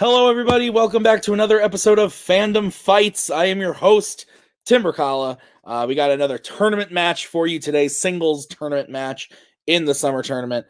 Hello, everybody. Welcome back to another episode of Fandom Fights. I am your host, Tim Bercala. We got another tournament match for you today, singles tournament match in the summer tournament.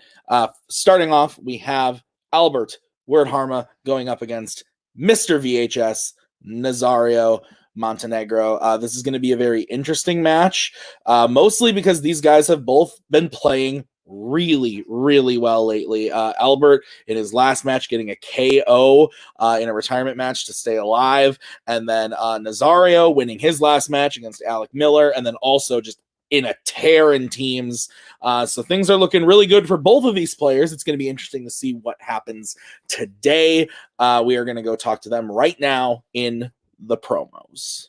Starting off, we have Albert Wiradharma going up against Mr. VHS, Nazario, Montenegro. This is going to be a very interesting match, mostly because these guys have both been playing really well lately. Albert in his last match getting a KO in a retirement match to stay alive, and then Nazario winning his last match against Alec Miller, and then also just in a tear in teams. So things are looking really good for both of these players. It's going to be interesting to see what happens today. We are going to go talk to them right now in the promos.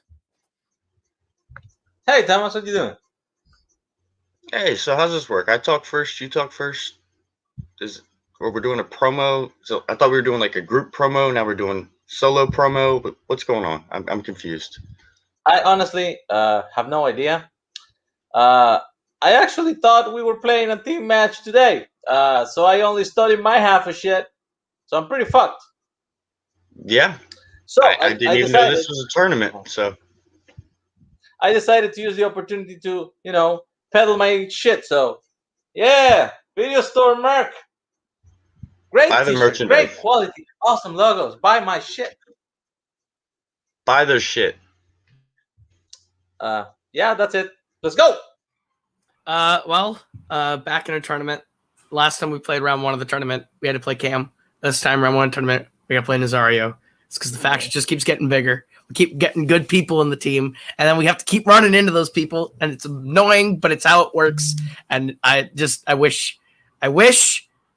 Hey Thomas, what you doing? Hey, so how's this work? I talk first, you talk first. We're doing a promo. So I thought we were doing like a group promo. Now we're doing solo promo. But what's going on? I'm confused. I honestly have no idea. I actually thought we were playing a team match today. So I only studied my half of shit. So I'm pretty fucked. Yeah. So I didn't even know this was a tournament. So I decided to use the opportunity to, peddle my shit. So yeah, video store merch. Great t-shirt, great quality, awesome logos. Buy my shit. Buy their shit. Yeah, that's it. Let's go. Back in a tournament. Last time we played round one of the tournament, we had to play Cam. This time, round one tournament, we got to play Nazario. It's because the faction just keeps getting bigger. We keep getting good people in the team, and then we have to keep running into those people, and it's annoying, but it's how it works. And I wish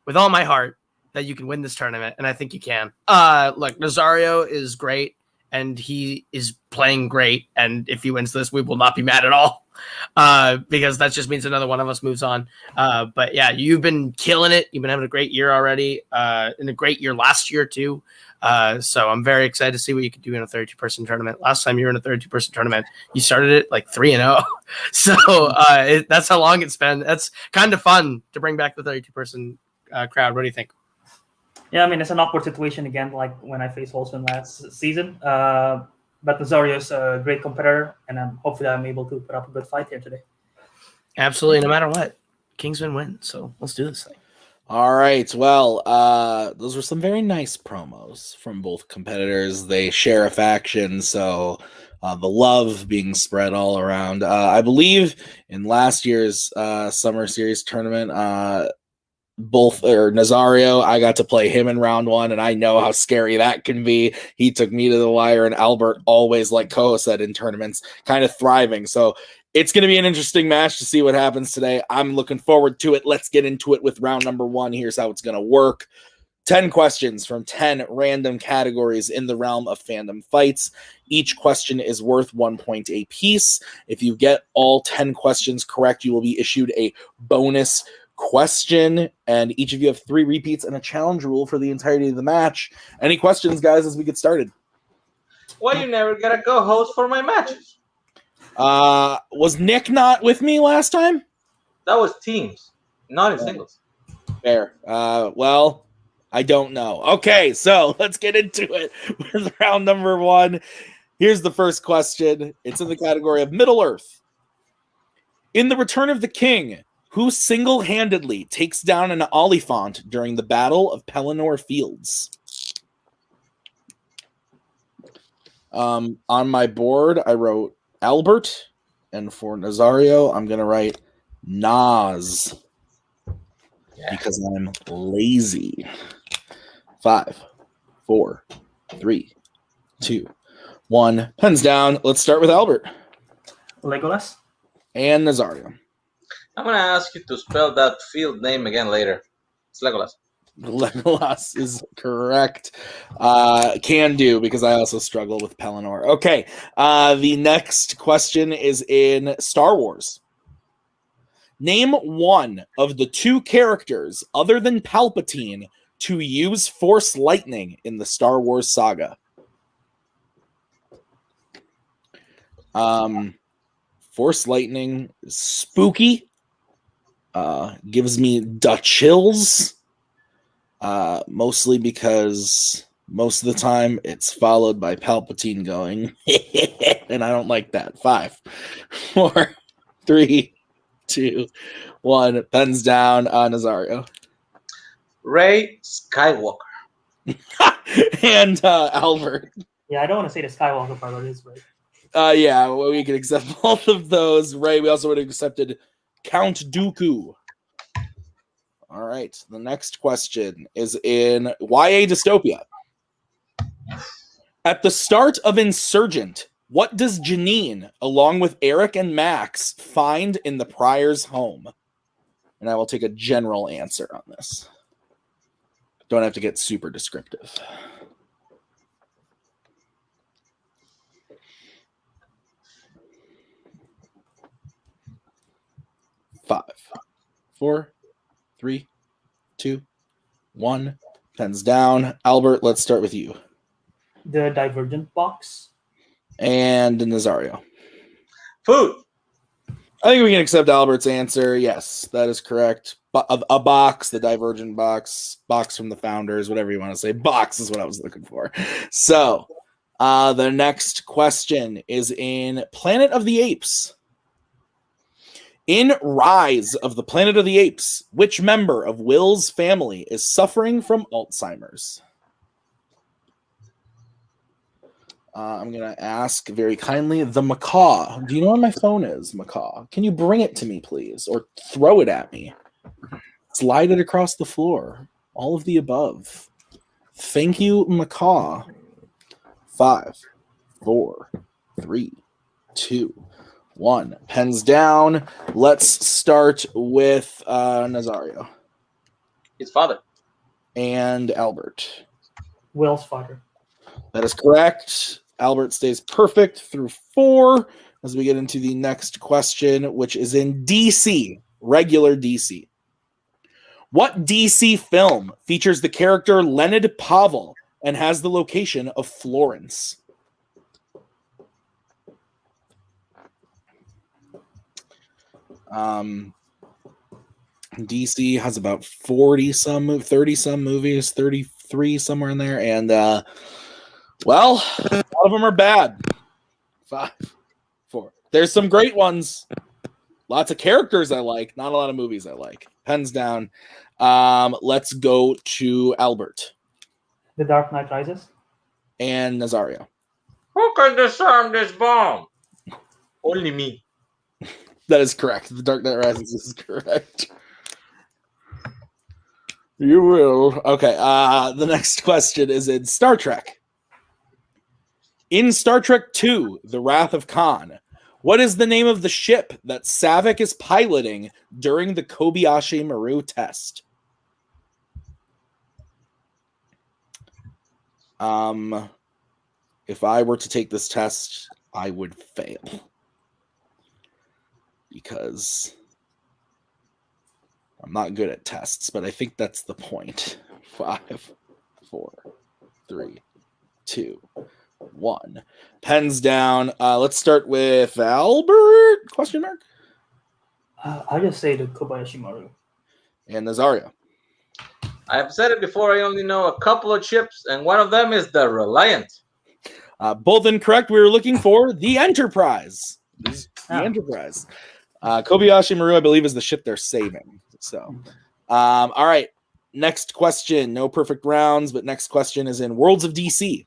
with all my heart that you can win this tournament, and I think you can. Look, Nazario is great, and he is playing great, and if he wins this, we will not be mad at all, because that just means another one of us moves on. But yeah, you've been killing it. You've been having a great year already, and a great year last year too. So I'm very excited to see what you can do in a 32-person tournament. Last time you were in a 32-person tournament, you started it like 3-0. So that's how long it's been. That's kind of fun to bring back the 32-person crowd. What do you think? Yeah, I mean, it's an awkward situation again, like when I faced Holzman last season. But Nazario's a great competitor, and hopefully I'm able to put up a good fight here today. Absolutely, no matter what. Kingsman win, so let's do this thing. All right, well, those were some very nice promos from both competitors. They share a faction, so the love being spread all around. I believe in last year's Summer Series tournament, Nazario, I got to play him in round one, and I know how scary that can be. He took me to the wire, and Albert always, like Koho said in tournaments, kind of thriving. So it's going to be an interesting match to see what happens today. I'm looking forward to it. Let's get into it with round number one. Here's how it's going to work. 10 questions from 10 random categories in the realm of fandom fights. Each question is worth 1 point a piece. If you get all 10 questions correct, you will be issued a bonus question, and each of you have 3 repeats and a challenge rule for the entirety of the match. Any questions, guys, as we get started? Why you never get a co-host for my matches? Was Nick not with me last time? That was teams, not in singles. Fair. Well, I don't know. Okay, so let's get into it with round number one. Here's the first question. It's in the category of Middle Earth. In The Return of the King, who single-handedly takes down an Oliphant during the Battle of Pelennor Fields? On my board, I wrote Albert, and for Nazario, I'm going to write Nas, because I'm lazy. 5, 4, 3, 2, 1. Pens down. Let's start with Albert. Legolas. And Nazario. I'm going to ask you to spell that field name again later. It's Legolas. Legolas is correct. Can do, because I also struggle with Pelennor. Okay, the next question is in Star Wars. Name one of the 2 characters other than Palpatine to use Force Lightning in the Star Wars saga. Force Lightning is spooky. Gives me the chills. Mostly because Most of the time, it's followed by Palpatine going, and I don't like that. 5, 4, 3, 2, 1. Pens down. Nazario. Rey Skywalker. And Albert. Yeah, I don't want to say the Skywalker part, but it is right. Yeah, well, we can accept both of those. Ray, we also would have accepted Count Dooku. All right, the next question is in YA Dystopia. At the start of Insurgent, what does Janine, along with Eric and Max, find in the Prior's home? And I will take a general answer on this. Don't have to get super descriptive. 5, 4, 3, 2, 1. Pens down. Albert, let's start with you. The Divergent box. And Nazario. Food. I think we can accept Albert's answer. Yes, that is correct. A box, the Divergent box from the Founders, whatever you want to say. Box is what I was looking for. So, the next question is in Planet of the Apes. In Rise of the Planet of the Apes, which member of Will's family is suffering from Alzheimer's? I'm going to ask very kindly, the macaw. Do you know where my phone is, macaw? Can you bring it to me, please? Or throw it at me? Slide it across the floor. All of the above. Thank you, macaw. 5, 4, 3, 2, 1. Pens down. Let's start with Nazario. His father. And Albert. Will's father. That is correct. Albert stays perfect through 4 as we get into the next question, which is in DC, regular DC. What DC film features the character Leonid Pavel and has the location of Florence? DC has about 30-some movies, 33 somewhere in there, and well, a lot of them are bad. 5, 4. There's some great ones. Lots of characters I like, not a lot of movies I like. Pens down. Let's go to Albert. The Dark Knight Rises. And Nazario. Who can disarm this bomb? Only me. That is correct. The Dark Knight Rises is correct. You will. Okay, the next question is in Star Trek. In Star Trek II, The Wrath of Khan, what is the name of the ship that Saavik is piloting during the Kobayashi Maru test? If I were to take this test, I would fail. Because I'm not good at tests, but I think that's the point. 5, 4, 3, 2, 1. Pens down. Let's start with Albert? Question mark? I'll just say the Kobayashi Maru. And Nazario. I've said it before. I only know a couple of ships, and one of them is the Reliant. Both incorrect. We were looking for the Enterprise. The Enterprise. Kobayashi Maru, I believe, is the ship they're saving. So, all right. Next question. No perfect rounds, but next question is in Worlds of DC.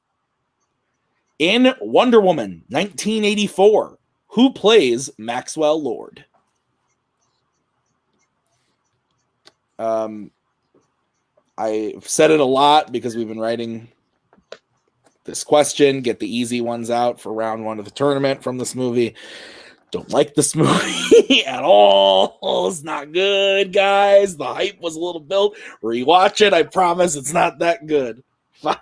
In Wonder Woman 1984, who plays Maxwell Lord? I've said it a lot because we've been writing this question. Get the easy ones out for round 1 of the tournament from this movie. Don't like this movie at all. It's not good, guys. The hype was a little built. Rewatch it. I promise it's not that good. 5,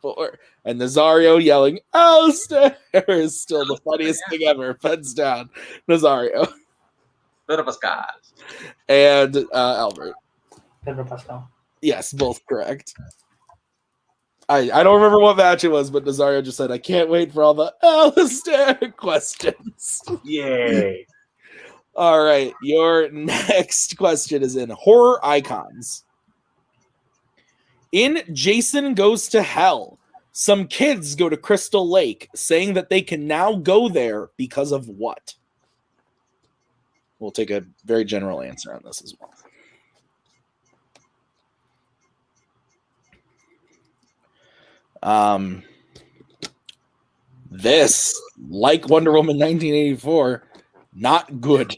4. And Nazario yelling, Alistair, is still the funniest thing ever. Pens down. Nazario. Pedro Pascal. And Albert. Pedro Pascal. Yes, both correct. I don't remember what match it was, but Nazario just said, I can't wait for all the Alistair questions. Yay. All right. Your next question is in Horror Icons. In Jason Goes to Hell, some kids go to Crystal Lake saying that they can now go there because of what? We'll take a very general answer on this as well. This, like Wonder Woman 1984, not good.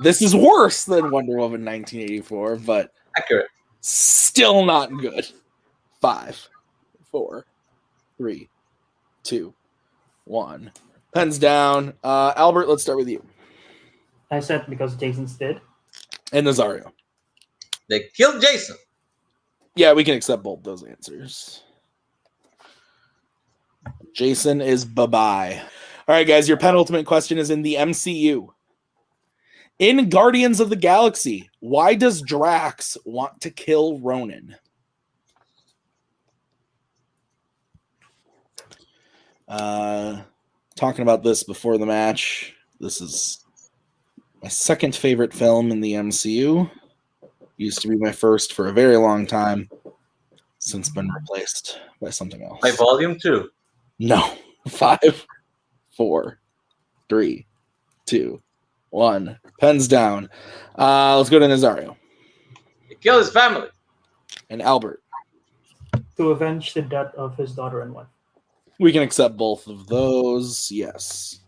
This is worse than Wonder Woman 1984, but accurate. Still not good. 5, 4, 3, 2, 1. Pens down. Albert, let's start with you. I said because Jason's dead. And Nazario. They killed Jason. Yeah, we can accept both those answers. Jason is bye-bye. All right, guys, your penultimate question is in the MCU. In Guardians of the Galaxy, why does Drax want to kill Ronan? Talking about this before the match. This is my second favorite film in the MCU. Used to be my first for a very long time. Since been replaced by something else. By Volume 2. No. 5, 4, 3, 2, 1. Pens down. Let's go to Nazario. He killed his family. And Albert. To avenge the death of his daughter and wife. We can accept both of those. Yes.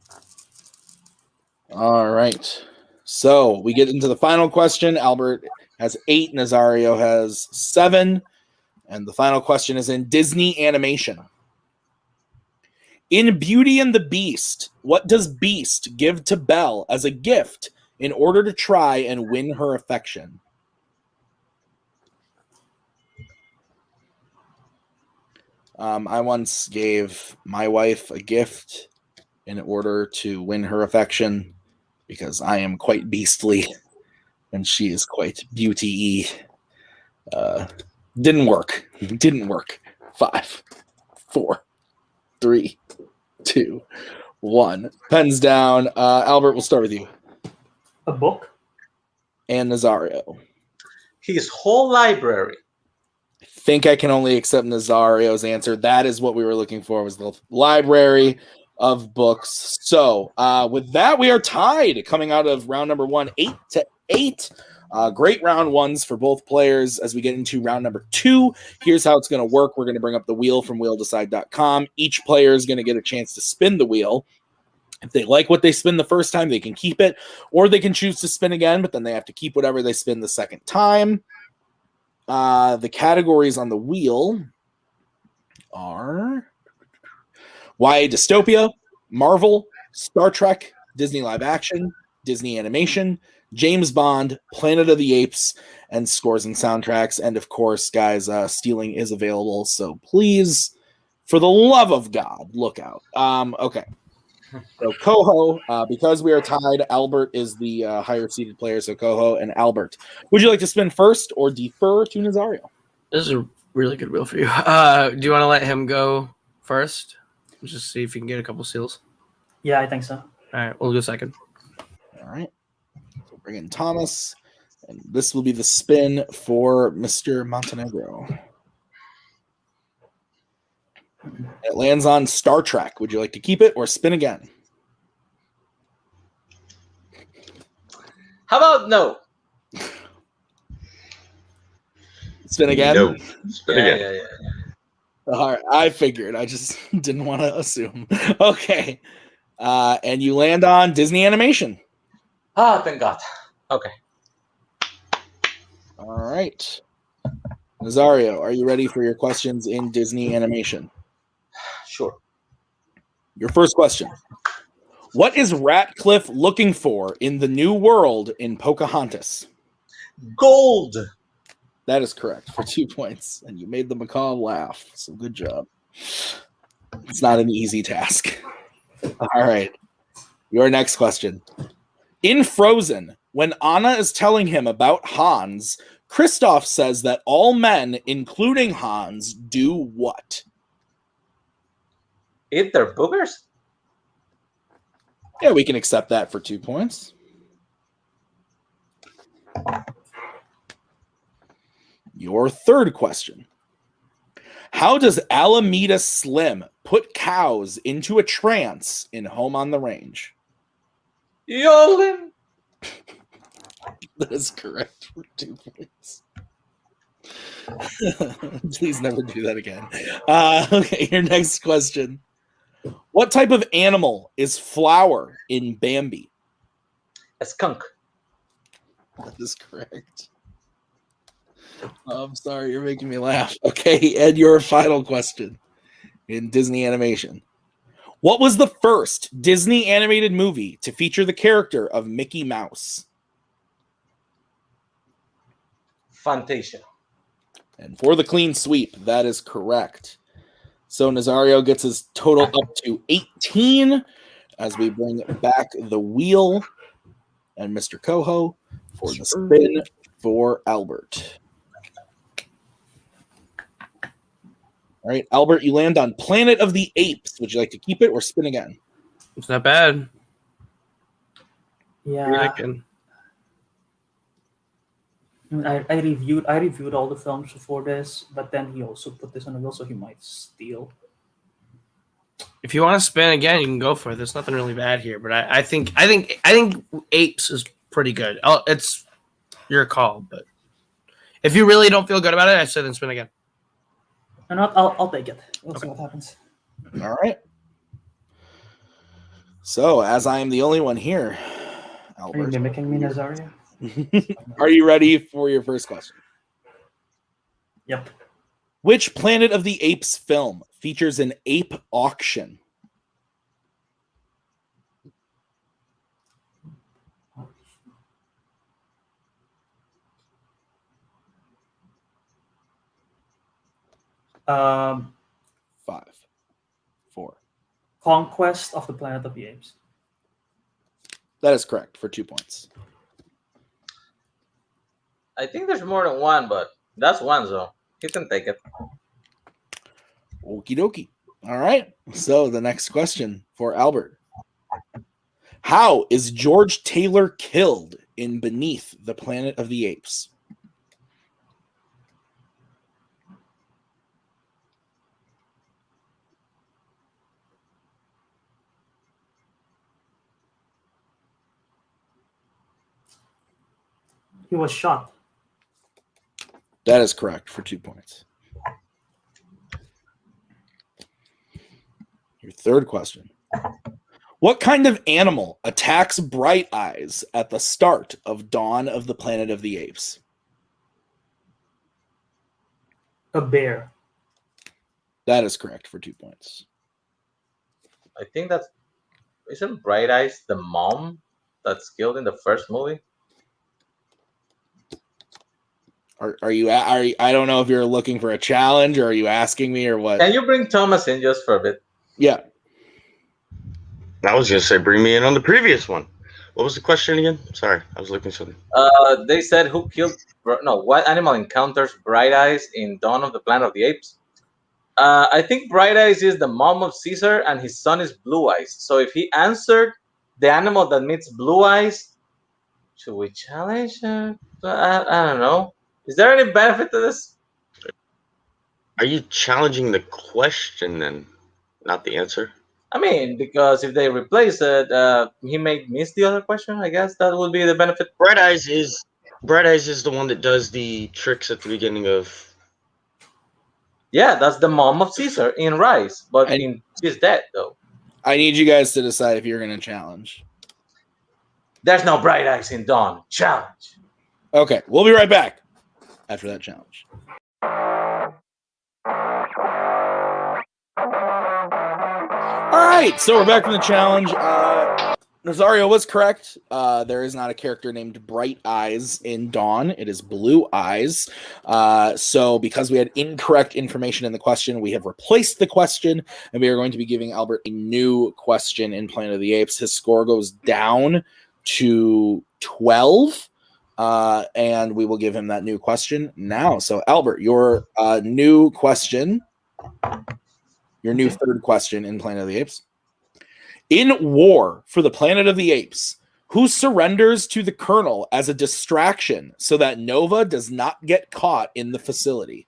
All right. So we get into the final question. Albert has 8. Nazario has 7. And the final question is in Disney animation. In Beauty and the Beast, what does Beast give to Belle as a gift in order to try and win her affection? I once gave my wife a gift in order to win her affection because I am quite beastly and she is quite beauty-y. Didn't work. 5, 4, 3, 2, 1. Pens down. Albert, we'll start with you. A book? And Nazario. His whole library. I think I can only accept Nazario's answer. That is what we were looking for, was the library of books. So with that, we are tied coming out of round number 1, 8-8. Great round ones for both players. As we get into round number 2, here's how it's going to work. We're going to bring up the wheel from wheeldecide.com. Each player is going to get a chance to spin the wheel. If they like what they spin the first time, they can keep it, or they can choose to spin again, but then they have to keep whatever they spin the second time. The categories on the wheel are YA Dystopia, Marvel, Star Trek, Disney Live Action, Disney Animation, James Bond, Planet of the Apes, and scores and soundtracks. And of course, guys, stealing is available, so please, for the love of God, look out. Okay. So Coho, because we are tied, Albert is the higher seeded player. So Coho and Albert, would you like to spin first or defer to Nazario? This is a really good wheel for you. Do you want to let him go first? Just see if you can get a couple seals. Yeah, I think so. All right, we'll go second. All right. So bring in Thomas, and this will be the spin for Mr. Montenegro. It lands on Star Trek. Would you like to keep it or spin again? How about no? Spin again? No. Spin again. Yeah. All right, I figured. I just didn't want to assume. Okay. And you land on Disney Animation. Ah, thank God. Okay. All right. Nazario, are you ready for your questions in Disney Animation? Sure. Your first question. What is Ratcliffe looking for in the New World in Pocahontas? Gold. That is correct for 2 points. And you made the macaw laugh. So good job. It's not an easy task. All right. Your next question. In Frozen, when Anna is telling him about Hans, Kristoff says that all men, including Hans, do what? Eat their boogers? Yeah, we can accept that for 2 points. Your third question. How does Alameda Slim put cows into a trance in Home on the Range? Yolin. That is correct for 2 points. Please never do that again. Okay, your next question. What type of animal is Flower in Bambi? A skunk. That is correct. I'm sorry, you're making me laugh. Okay, and your final question in Disney animation. What was the first Disney animated movie to feature the character of Mickey Mouse? Fantasia. And for the clean sweep, that is correct. So Nazario gets his total up to 18 as we bring back the wheel and Mr. Coho for the spin for Albert. All right, Albert, you land on Planet of the Apes. Would you like to keep it or spin again? It's not bad. Yeah. I reviewed all the films before this, but then he also put this on the wheel, so he might steal. If you want to spin again, you can go for it. There's nothing really bad here, but I think Apes is pretty good. It's your call, but if you really don't feel good about it, I say then spin again. And I'll take it. We'll see what happens. All right. So, as I am the only one here, Albert, are you mimicking me, Nazario? Are you ready for your first question? Yep. Which Planet of the Apes film features an ape auction? Five, 5, 4. Conquest of the Planet of the Apes. That is correct for 2 points. I think there's more than one, but that's one, so you can take it. Okie dokie. All right. So the next question for Albert. How is George Taylor killed in Beneath the Planet of the Apes? He was shot. That is correct for 2 points. Your third question. What kind of animal attacks Bright Eyes at the start of Dawn of the Planet of the Apes? A bear. That is correct for 2 points. I think isn't Bright Eyes the mom that's killed in the first movie? Are you I don't know if you're looking for a challenge or are you asking me or what? Can you bring Thomas in just for a bit? Yeah. I was going to say, bring me in on the previous one. What was the question again? Sorry, I was looking something. They said what animal encounters Bright Eyes in Dawn of the Planet of the Apes? I think Bright Eyes is the mom of Caesar and his son is Blue Eyes. So if he answered the animal that meets Blue Eyes, should we challenge him? I don't know. Is there any benefit to this? Are you challenging the question then, not the answer? I mean, because if they replace it, he may miss the other question. I guess that would be the benefit. Bright Eyes is the one that does the tricks at the beginning of. Yeah, that's the mom of Caesar in Rise, but she's dead though. I need you guys to decide if you're going to challenge. There's no Bright Eyes in Dawn. Challenge. Okay, we'll be right back after that challenge. All right, so we're back from the challenge. Nazario was correct. There is not a character named Bright Eyes in Dawn. It is Blue Eyes. So because we had incorrect information in the question, we have replaced the question, and we are going to be giving Albert a new question in Planet of the Apes. His score goes down to 12, and we will give him that new question now. So, Albert, your new question, your new third question in Planet of the Apes. In War for the Planet of the Apes, Who surrenders to the Colonel as a distraction so that Nova does not get caught in the facility?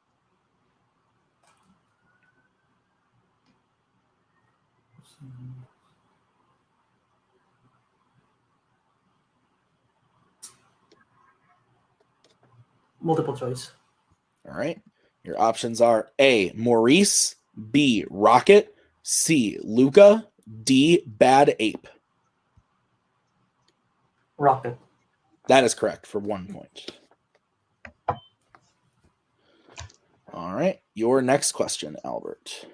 Multiple choice. All right. Your options are A, Maurice, B, Rocket, C, Luca, D, Bad Ape. Rocket. That is correct for 1 point. All right. Your next question, Albert.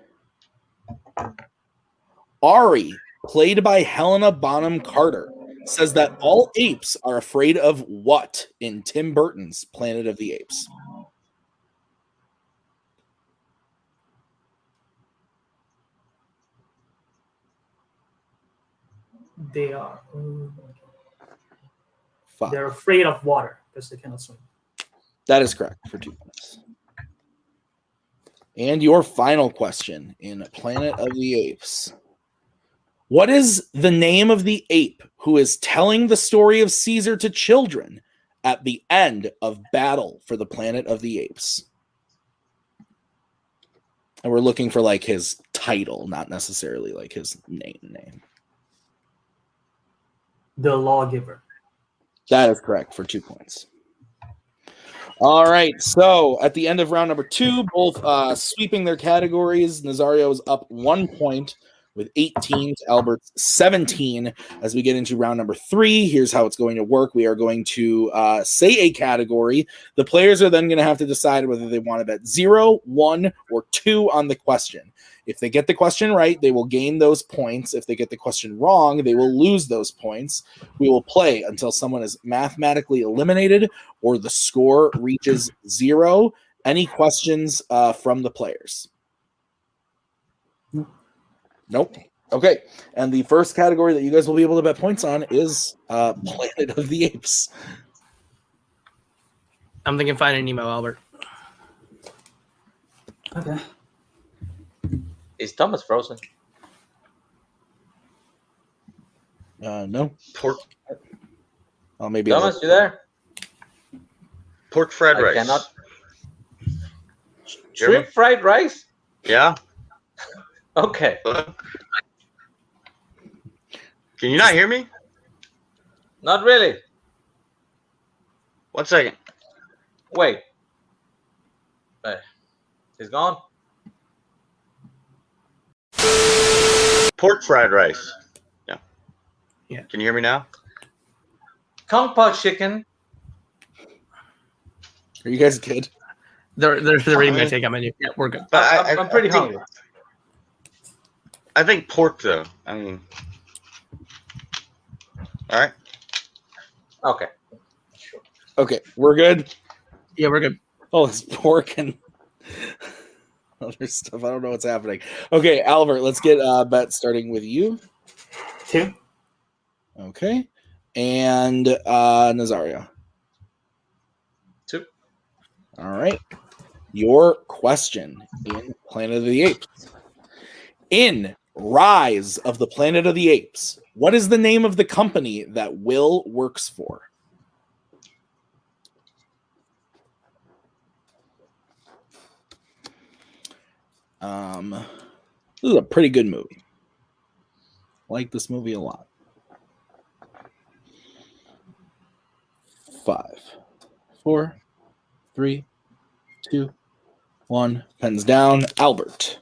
Ari, played by Helena Bonham Carter, says that all apes are afraid of what in Tim Burton's Planet of the Apes? They are. Five. They're afraid of water because they cannot swim. That is correct for 2 points. And your final question in Planet of the Apes. What is the name of the ape who is telling the story of Caesar to children at the end of Battle for the Planet of the Apes? And we're looking for like his title, not necessarily like his name. The Lawgiver. That is correct for 2 points. All right, so at the end of round number 2, both sweeping their categories. Nazario is up 1 point with 18 to Albert's 17. As we get into round number 3, here's how it's going to work. We are going to say a category. The players are then going to have to decide whether they want to bet 0, 1, or 2 on the question. If they get the question right, they will gain those points. If they get the question wrong, they will lose those points. We will play until someone is mathematically eliminated or the score reaches 0. Any questions from the players? Nope. Okay. And the first category that you guys will be able to bet points on is Planet of the Apes. I'm thinking Finding Nemo, Albert. Okay. Is Thomas frozen? No. Pork. Oh, maybe Thomas, you there? Pork fried rice. Cannot. Shrimp fried rice? Yeah. Okay. Can you not hear me? Not really. 1 second. Wait. He's gone? Pork fried rice. Yeah. Can you hear me now? Kung Pao chicken. Are you guys good? They're reading my take on menu. Yeah, we're good. But I'm pretty hungry. I think pork, though. I mean, all right. Okay. Okay, we're good. Yeah, we're good. Oh, it's pork and other stuff. I don't know what's happening. Okay, Albert, let's get bet starting with you. 2. Okay. And Nazario. 2. All right. Your question in Planet of the Apes. In Rise of the Planet of the Apes, what is the name of the company that Will works for? This is a pretty good movie. I like this movie a lot. 5, 4, 3, 2, 1. Pens down. Albert.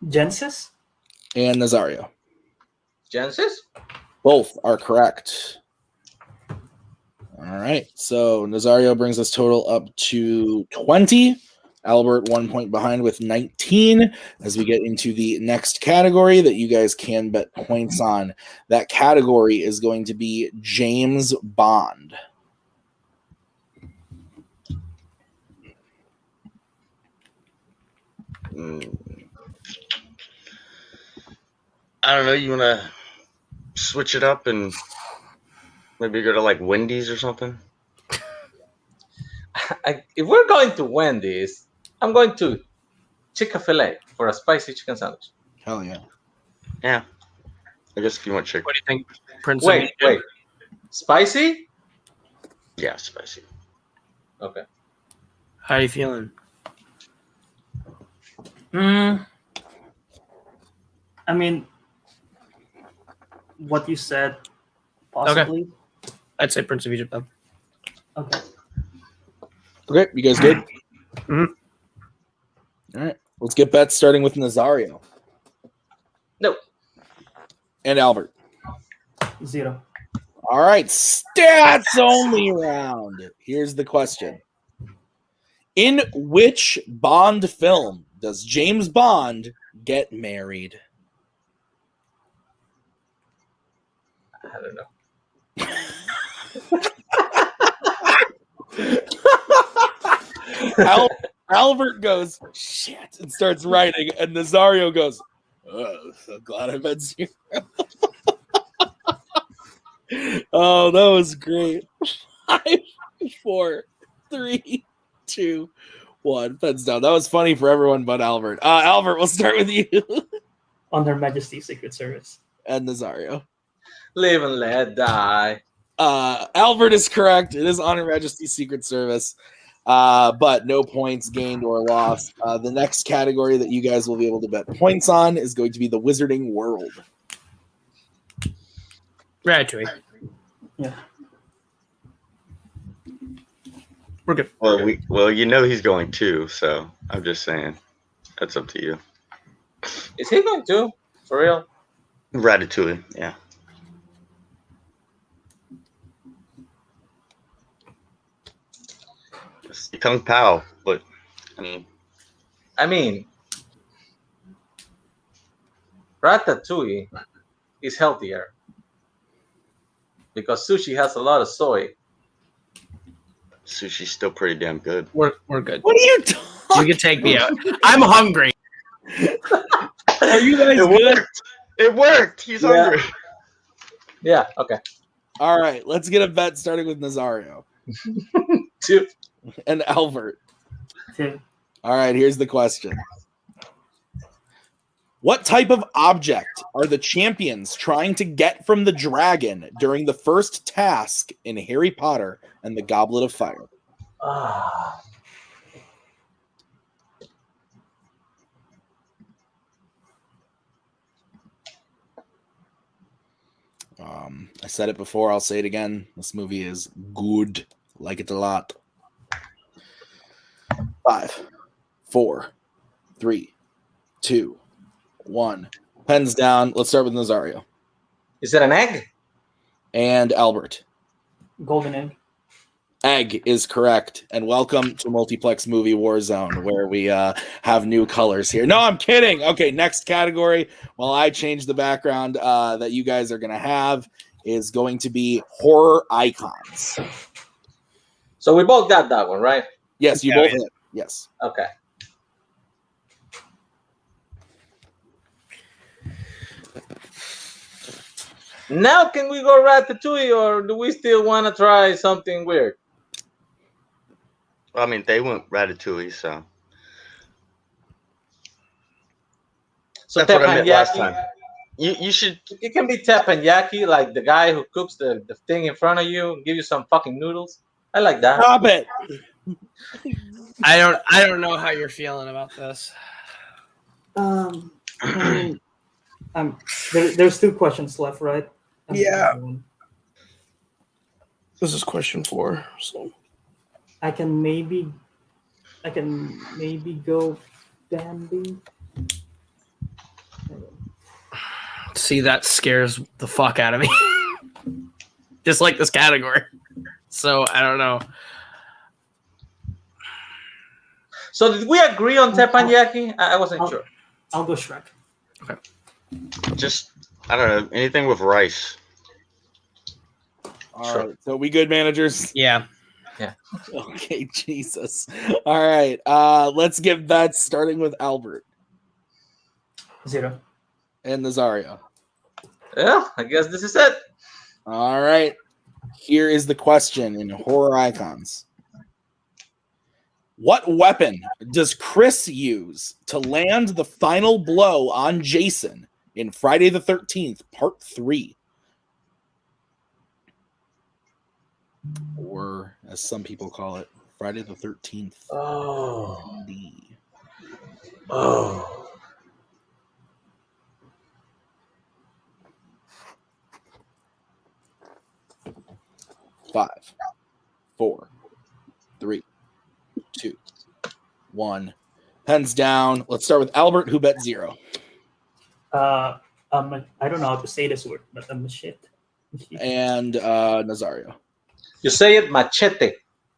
Genesis? And Nazario. Genesis? Both are correct. All right. So Nazario brings this total up to 20. Albert 1 point behind with 19 as we get into the next category that you guys can bet points on. That category is going to be James Bond. I don't know. You want to switch it up and maybe go to like Wendy's or something? If we're going to Wendy's, I'm going to Chick-fil-A for a spicy chicken sandwich. Hell yeah. Yeah. I guess if you want chicken. What do you think, Prince? Wait. Spicy? Yeah, spicy. Okay. How are you feeling? I mean, what you said, possibly. Okay. I'd say Prince of Egypt, though. Okay. Okay, you guys good? Mhm. All right, let's get bets starting with Nazario. No. And Albert. 0. All right, stats only round. Here's the question. In which Bond film does James Bond get married? I don't know. Albert goes, shit, and starts writing, and Nazario goes, oh, so glad I met you. Oh, that was great. 5, 4, 3, 2, 1. Pens down. That was funny for everyone but Albert. Albert, we'll start with you. On Her Majesty's Secret Service. And Nazario. Live and let die. Albert is correct. It is on Her Majesty's Secret Service. But no points gained or lost. The next category that you guys will be able to bet points on is going to be the Wizarding World. Ratatouille. Yeah. We're good. Well, you know he's going to, so I'm just saying. That's up to you. Is he going to? For real? Ratatouille, yeah. It's Kung Pao, but I mean, Ratatouille is healthier because sushi has a lot of soy. sushi's still pretty damn good. We're good. What are you talking? You can take me out. I'm hungry. Are you guys good? It worked. He's hungry. Yeah, okay. All right, let's get a bet starting with Nazario 2. and Albert. 2. All right, here's the question. What type of object are the champions trying to get from the dragon during the first task in Harry Potter and the Goblet of Fire? I said it before, I'll say it again. This movie is good. Like it a lot. 5, 4, 3, 2, 1. Pens down. Let's start with Nazario. Is it an egg? And Albert. Golden Egg. Egg is correct. And welcome to Multiplex Movie Warzone, where we have new colors here. No, I'm kidding. Okay, next category, while I change the background that you guys are going to have, is going to be horror icons. So we both got that one, right? Yes, you both hit. Yes. Okay. Now can we go Ratatouille, or do we still want to try something weird? I mean, they went Ratatouille, so. So That's what I meant last teppanyaki. time. You should. It can be teppanyaki, like the guy who cooks the thing in front of you and give you some fucking noodles. I like that. Stop it. I don't know how you're feeling about this. There's 2 questions left, right? Yeah. This is question 4. So I can maybe go Bambi. see, that scares the fuck out of me. Just like this category. So I don't know. So did we agree on teppanyaki? I wasn't sure. I'll go Shrek. Okay. Just, I don't know, anything with rice. All right. So we good, managers? Yeah. Okay, Jesus. All right. Let's get bets starting with Albert 0. and Nazario. Yeah, I guess this is it. All right. Here is the question in horror icons. What weapon does Chris use to land the final blow on Jason in Friday the 13th, Part 3? as some people call it, Friday the 13th. Oh. D. Oh. Five, 4, 3, 2, 1. Pens down. Let's start with Albert, who bet 0. I don't know how to say this word, but I'm shit. And Nazario. You say it machete.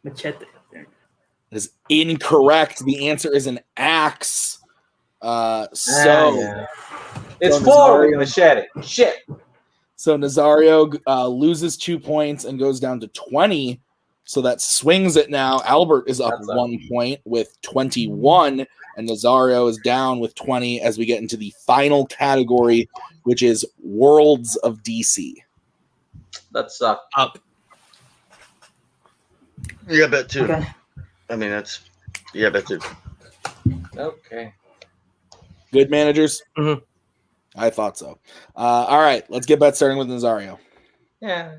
Machete. It is incorrect. The answer is an axe. It's So 4 with machete. Shit. So Nazario loses 2 points and goes down to 20. So that swings it now. Albert is up 1 point with 21, and Nazario is down with 20 as we get into the final category, which is Worlds of DC. That sucked. Up. Yeah, bet 2. Okay. I mean, bet 2. Okay. Good managers? Mhm. I thought so. All right, let's get bet starting with Nazario. Yeah.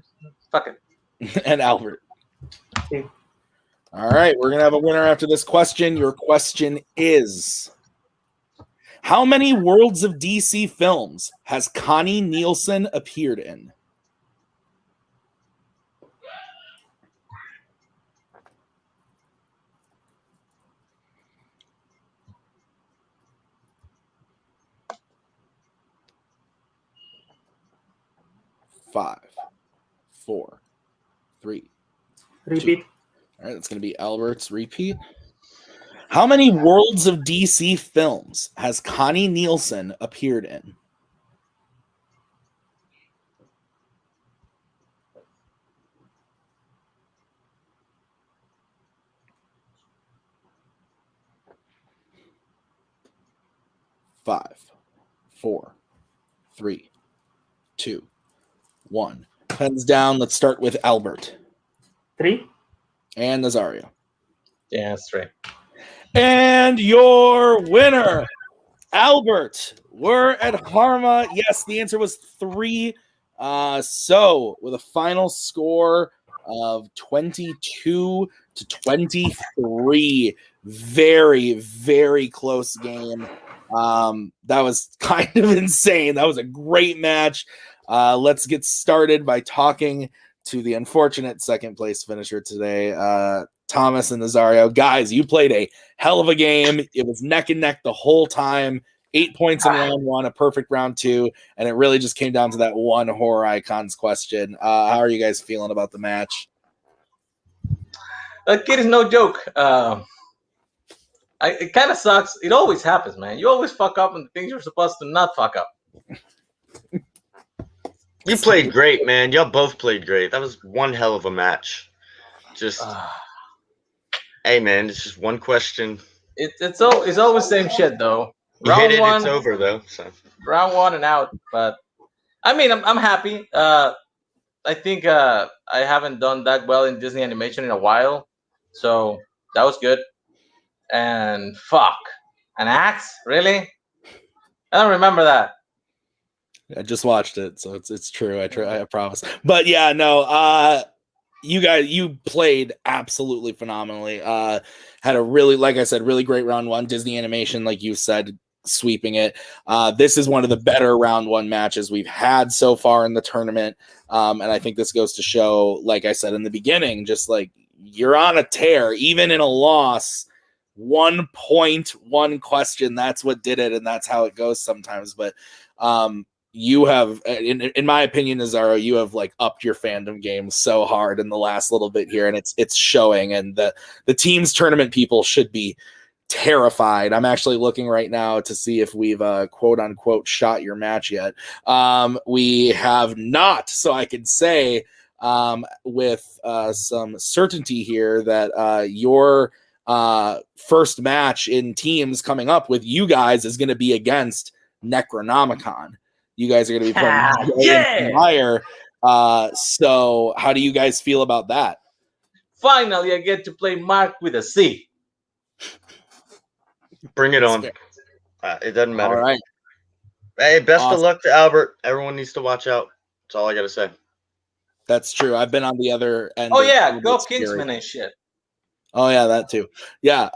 Fuck it. And Albert. Okay. All right, we're going to have a winner after this question. Your question is, how many Worlds of DC films has Connie Nielsen appeared in? Five, 4, 3. Repeat. 2. All right, that's going to be Albert's repeat. How many Worlds of DC films has Connie Nielsen appeared in? Five, 4, 3, 2, 1. Pens down. Let's start with Albert. 3. And Nazario. Yeah, that's right. And your winner, Albert, Wiradharma. Yes, the answer was 3. So with a final score of 22 to 23, very, very close game. That was kind of insane. That was a great match. Let's get started by talking to the unfortunate second place finisher today, Thomas and Nazario. Guys, you played a hell of a game. It was neck and neck the whole time. 8 points in round 1, a perfect round 2, and it really just came down to that one horror icons question. How are you guys feeling about the match? That kid is no joke. It kind of sucks. It always happens, man. You always fuck up on the things you're supposed to not fuck up. You played great, man. Y'all both played great. That was one hell of a match. Just, hey, man, it's just one question. It's always same shit though. You hit it, it's over though. So round 1 and out. But I mean, I'm happy. I think I haven't done that well in Disney animation in a while, so that was good. And fuck, an axe? Really? I don't remember that. I just watched it, so it's true. I promise. But yeah, no. You played absolutely phenomenally. Had a really, like I said, really great round 1. Disney animation, like you said, sweeping it. This is one of the better round 1 matches we've had so far in the tournament. And I think this goes to show, like I said in the beginning, just like you're on a tear, even in a loss. 1 point, 1 question. That's what did it, and that's how it goes sometimes. But you have, in my opinion, Nazario, you have like upped your fandom game so hard in the last little bit here, and it's showing. And the team's tournament people should be terrified. I'm actually looking right now to see if we've quote unquote shot your match yet. We have not, so I can say with some certainty here that your first match in teams coming up with you guys is going to be against Necronomicon. You guys are going to be playing Fire. So how do you guys feel about that? Finally, I get to play Mark with a C. Bring it on. It doesn't matter. All right. Hey, best of luck to Albert. Everyone needs to watch out. That's all I got to say. That's true. I've been on the other end. Oh yeah, go Kingsman and shit. Oh yeah, that too. Yeah,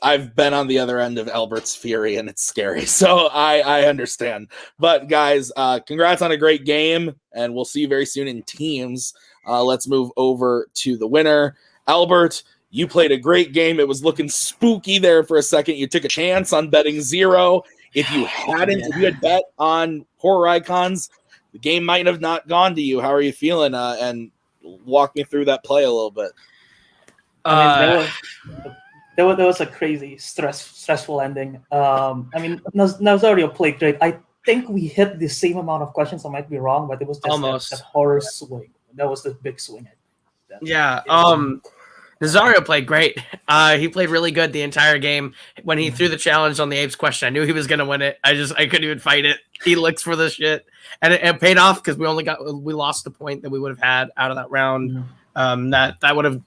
I've been on the other end of Albert's fury, and it's scary. So I understand. But guys, congrats on a great game, and we'll see you very soon in teams. Let's move over to the winner, Albert. You played a great game. It was looking spooky there for a second. You took a chance on betting 0. If you if you had bet on horror icons, the game might have not gone to you. How are you feeling? And walk me through that play a little bit. I mean, there was a crazy stressful ending. I mean, Nazario played great. I think we hit the same amount of questions. I might be wrong, but it was just that horror swing. That was the big swing. Yeah. Nazario played great. He played really good the entire game. When he threw the challenge on the apes question, I knew he was going to win it. I couldn't even fight it. He looks for the shit, and it paid off because we lost the point that we would have had out of that round. That could have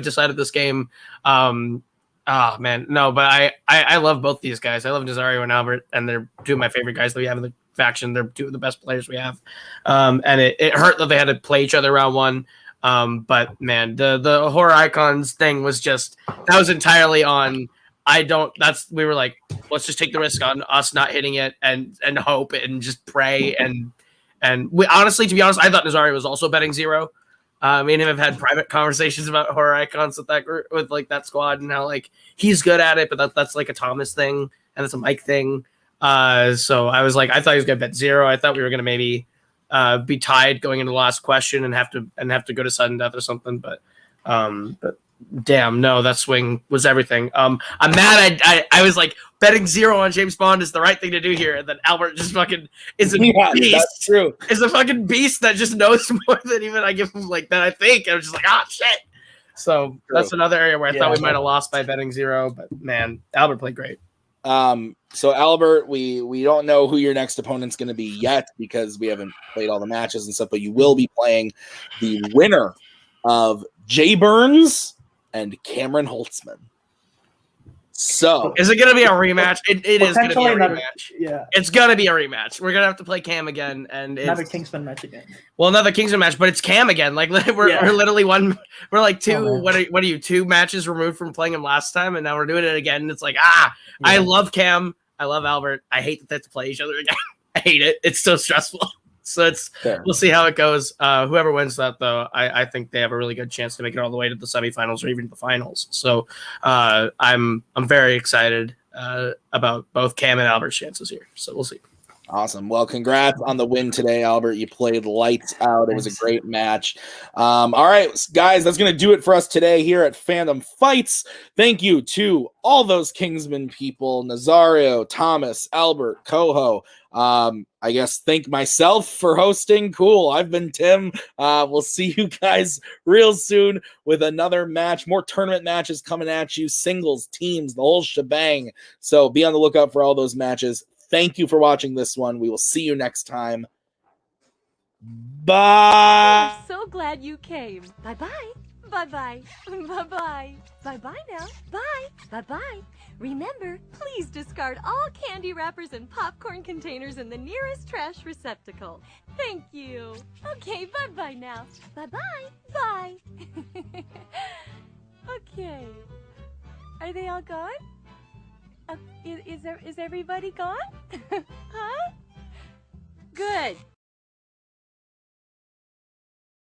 decided this game. But I love both these guys. I love Nazario and Albert, and they're two of my favorite guys that we have in the faction. They're two of the best players we have. And it hurt that they had to play each other round 1. But man, the horror icons thing was that was entirely on. We were like, let's just take the risk on us not hitting it and hope and just pray. And we honestly, to be honest, I thought Nazario was also betting 0. Me and him have had private conversations about horror icons with that group, with like that squad, and how like he's good at it, but that's like a Thomas thing and it's a Mike thing. So I was like, I thought he was gonna bet 0. I thought we were gonna maybe be tied going into the last question and have to go to sudden death or something. But damn, no, that swing was everything. I'm mad. I was like, betting 0 on James Bond is the right thing to do here, and then Albert just fucking is a beast. That's true. Is a fucking beast that just knows more than even I give him like that. I think I was just like, shit. So that's another area where I thought we might have lost by betting 0, but man, Albert played great. So Albert, we don't know who your next opponent's going to be yet because we haven't played all the matches and stuff, but you will be playing the winner of Jay Burns and Cameron Holtzman. So is it going to be a rematch? It is going to be a rematch. Yeah, it's going to be a rematch. We're going to have to play Cam again, and another Kingsman match again. Well, another Kingsman match, but it's Cam again. Like we're literally we're like 2. What are you 2 matches removed from playing him last time, and now we're doing it again. And it's like I love Cam, I love Albert. I hate that they have to play each other again. I hate it. It's so stressful. So we'll see how it goes. Whoever wins that, though, I think they have a really good chance to make it all the way to the semifinals or even the finals. So I'm very excited about both Cam and Albert's chances here. So we'll see. Awesome. Well, congrats on the win today, Albert. You played lights out. It was a great match. All right, guys, that's going to do it for us today here at Fandom Fights. Thank you to all those Kingsman people, Nazario, Thomas, Albert, Coho. I guess thank myself for hosting. Cool. I've been Tim. We'll see you guys real soon with another match. More tournament matches coming at you, singles, teams, the whole shebang. So be on the lookout for all those matches. Thank you for watching this one. We will see you next time. Bye. I'm so glad you came. Bye-bye. Bye-bye. Bye-bye. Bye-bye now. Bye. Bye-bye. Remember, please discard all candy wrappers and popcorn containers in the nearest trash receptacle. Thank you. Okay, bye-bye now. Bye-bye. Bye. Okay. Are they all gone? Is everybody gone? Huh? Good.